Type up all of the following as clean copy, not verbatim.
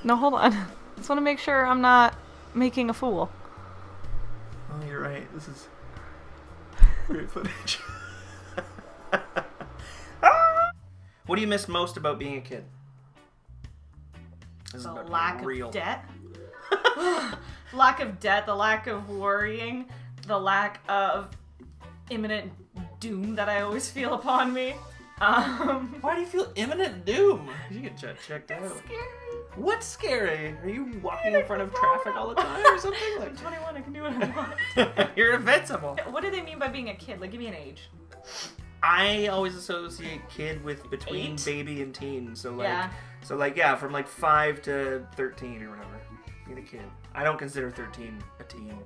No, hold on. Just want to make sure I'm not making a fool. Oh, you're right. This is great footage. What do you miss most about being a kid? This is The about lack being real. of debt. Lack of debt, the lack of worrying, the lack of imminent doom that I always feel upon me. Why do you feel imminent doom? You get checked out. It's scary. What's scary? Are you walking in front of traffic all the time or something? Like, I'm 21, I can do what I want. you're invincible. What do they mean by being a kid? Like, give me an age. I always associate kid with between 8? baby and teen. So like, Yeah. from like 5 to 13 or whatever. Being a kid. I don't consider 13 a teen.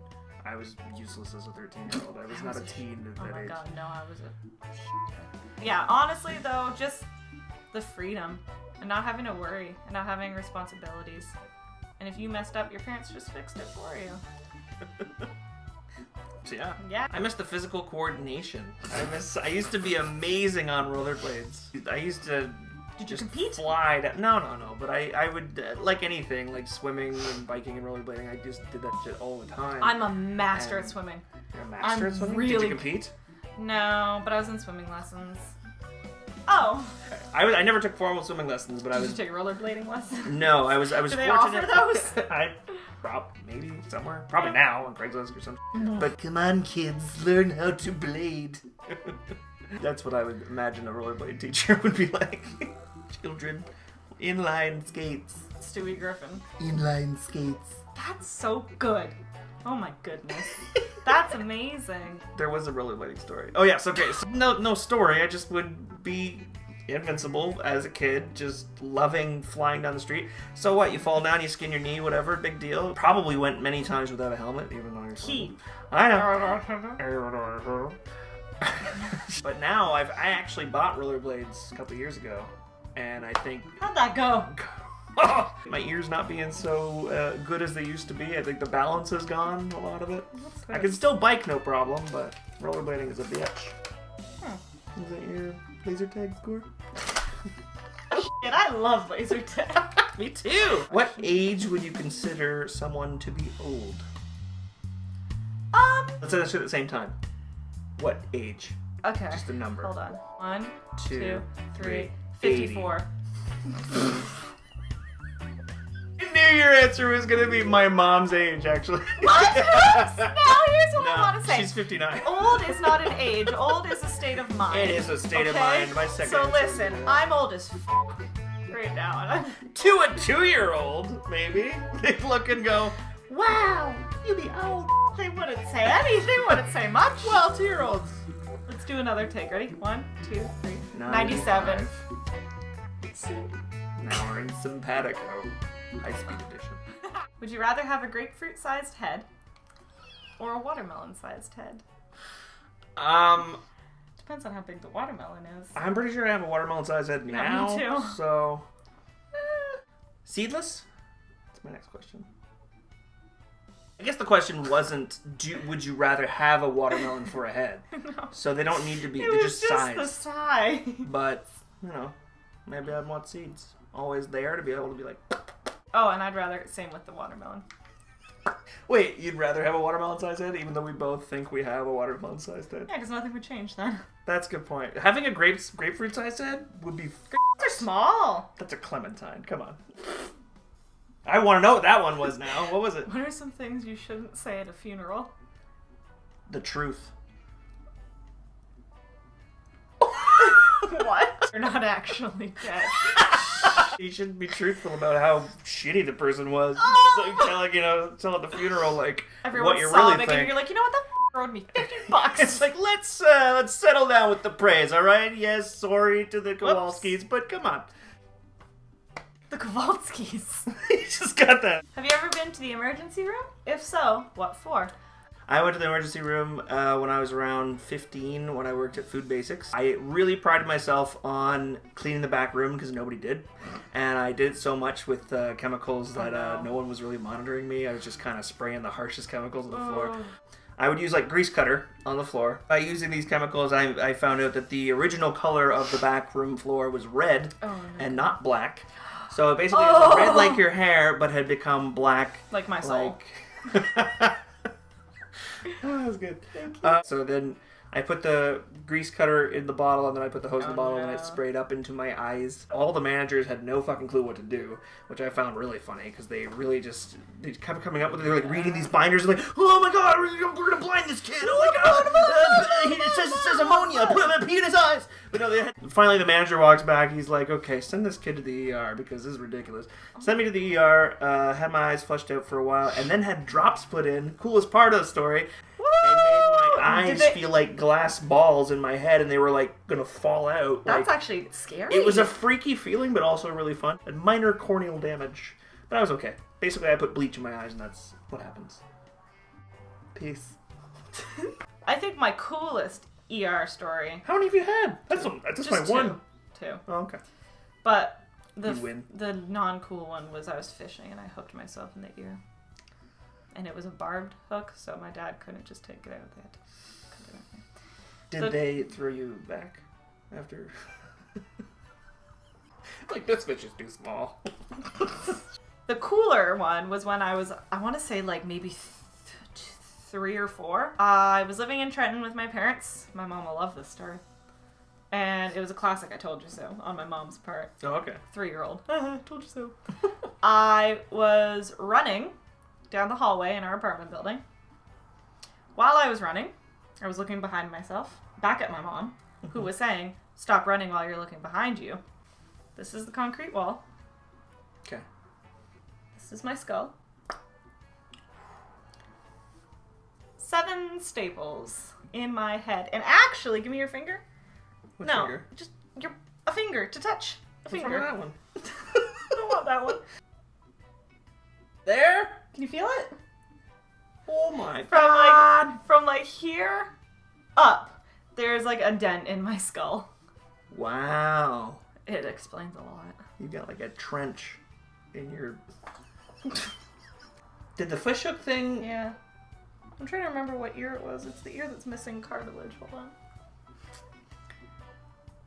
I was useless as a 13-year-old. I was not a teen at Oh that my age. god, no, I was a... Yeah, honestly though, just the freedom. And not having to worry. And not having responsibilities. And if you messed up, your parents just fixed it for you. So yeah. Yeah. I miss the physical coordination. I used to be amazing on rollerblades. I used to Did you just compete? fly down. No. But I would, like anything, like swimming and biking and rollerblading, I just did that shit all the time. I'm a master And- at swimming. You're a master I'm at swimming? Did really- you compete? No, but I was in swimming lessons. Oh. I never took formal swimming lessons, but I Did was... you take rollerblading lessons? No, I was Do they fortunate. offer those? Maybe somewhere. Probably now on Craigslist or something. But come on, kids, learn how to blade. That's what I would imagine a rollerblade teacher would be like. Children, inline skates. Stewie Griffin. Inline skates. That's so good. Oh my goodness. That's amazing. There was a rollerblading story. Oh yes, okay. So no story. I just would be invincible as a kid, just loving flying down the street. So what? You fall down, you skin your knee, whatever. Big deal. Probably went many times without a helmet, even though you're Key. I know. But now I actually bought rollerblades a couple years ago, and I think How'd that go? my ears not being so good as they used to be. I think the balance has gone, a lot of it. I can still bike, no problem, but rollerblading is a bitch. Is that your laser tag score? Shit, I love laser tag. Me too! What age would you consider someone to be old? Let's say that shit at the same time. What age? Okay. Just a number. Hold on. 1, 2, 2, 3, 80. 54. I knew your answer was gonna be my mom's age, actually. What? Now here's what I No, want to say. she's 59. Old is not an age. Old is a state of mind. It is a state of Okay? mind. My second So answer listen, is- I'm old as right now. And To a 2-year-old, maybe. They look and go, wow, you be old. they wouldn't say anything. They wouldn't say much. Well, 2-year-olds. Let's do another take. Ready? 1, 2, 3. 97. 97. Now we're in Simpatico. High-speed edition. Would you rather have a grapefruit-sized head or a watermelon-sized head? Depends on how big the watermelon is. I'm pretty sure I have a watermelon-sized head Yeah, now. me too. So, seedless? That's my next question. I guess the question wasn't, would you rather have a watermelon for a head? No. So they don't need to be, It they're was just size. the size. But, maybe I'd want seeds. Always there to be able to be like... Oh, and I'd rather, same with the watermelon. Wait, you'd rather have a watermelon-sized head, even though we both think we have a watermelon-sized head? Yeah, because nothing would change then. That's a good point. Having a grapefruit-sized head would be... They're small. That's a clementine. Come on. I want to know what that one was now. What was it? What are some things you shouldn't say at a funeral? The truth. What? You're not actually dead. You shouldn't be truthful about how shitty the person was. Oh! It's like tell at the funeral like Everyone's what you sobbing really think. and you're like, you know what, the owed me $50. It's like let's settle down with the praise, all right? Yes, sorry to the Kowalskis, but come on. The Kowalskis. You just got that. Have you ever been to the emergency room? If so, what for? I went to the emergency room when I was around 15 when I worked at Food Basics. I really prided myself on cleaning the back room because nobody did. And I did so much with chemicals that no one was really monitoring me. I was just kind of spraying the harshest chemicals on the floor. I would use like grease cutter on the floor. By using these chemicals, I found out that the original color of the back room floor was red and not black. So basically, it was red like your hair, but had become black. Like my soul. Oh, that was good. So then I put the grease cutter in the bottle, and then I put the hose in the bottle, and I sprayed up into my eyes. All the managers had no fucking clue what to do, which I found really funny, because they really just, they kept coming up with it. They're like reading these binders, and like, oh my god, we're gonna blind this kid. Oh my god, it says ammonia, put pee in his eyes. But no, finally the manager walks back, he's like, okay, send this kid to the ER, because this is ridiculous. Sent me to the ER, had my eyes flushed out for a while, and then had drops put in, coolest part of the story. And made my eyes feel like glass balls in my head, and they were like gonna fall out. That's actually scary. It was a freaky feeling, but also really fun. And minor corneal damage, but I was okay. Basically, I put bleach in my eyes, and that's what happens. Peace. I think my coolest ER story. How many have you had? That's just my one. Two. Oh, okay. But You win. the non-cool one was I was fishing and I hooked myself in the ear. And it was a barbed hook, so my dad couldn't just take it out. They had to cut it out. Did they throw you back after? Like, this fish is too small. The cooler one was when I was, I want to say like maybe 3 or 4. I was living in Trenton with my parents. My mom will love this story. And it was a classic I told you so on my mom's part. Oh, okay. 3-year-old. Told you so. I was running down the hallway in our apartment building. While I was running, I was looking behind myself, back at my mom, who was saying, stop running while you're looking behind you. This is the concrete wall. Okay. This is my skull. 7 staples in my head. And actually, give me your finger. Which no, finger? just a finger to touch. What's wrong with that one? I don't want that one. There? Can you feel it? Oh my god. From here up, there's like a dent in my skull. Wow. It explains a lot. You got like a trench in your... Did the fish hook thing... Yeah. I'm trying to remember what ear it was. It's the ear that's missing cartilage. Hold on.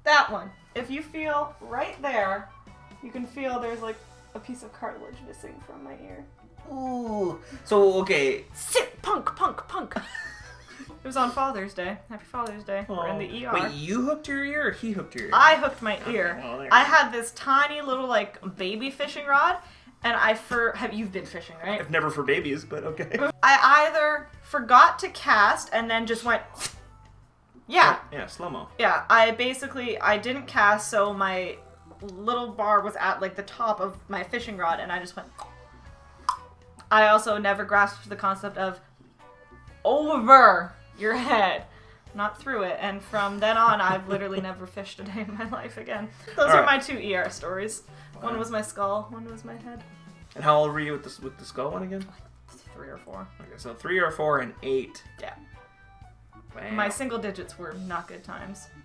That one. If you feel right there, you can feel there's like a piece of cartilage missing from my ear. Ooh. So, okay. Sit! Punk! It was on Father's Day. Happy Father's Day. We're in the ER. Wait, you hooked your ear or he hooked your ear? I hooked my ear. Okay, well, I had this tiny little like baby fishing rod, and you've been fishing, right? I've never for babies, but okay. I either forgot to cast and then just went. Yeah. Yeah, slow-mo. Yeah, I didn't cast, so my little bar was at like the top of my fishing rod, and I just went. I also never grasped the concept of over your head, not through it, and from then on, I've literally never fished a day in my life again. Those are my 2 ER stories. Wow. One was my skull, one was my head. And how old were you with the skull one again? Like 3 or 4. Okay, so 3 or 4 and 8. Yeah. Wow. My single digits were not good times.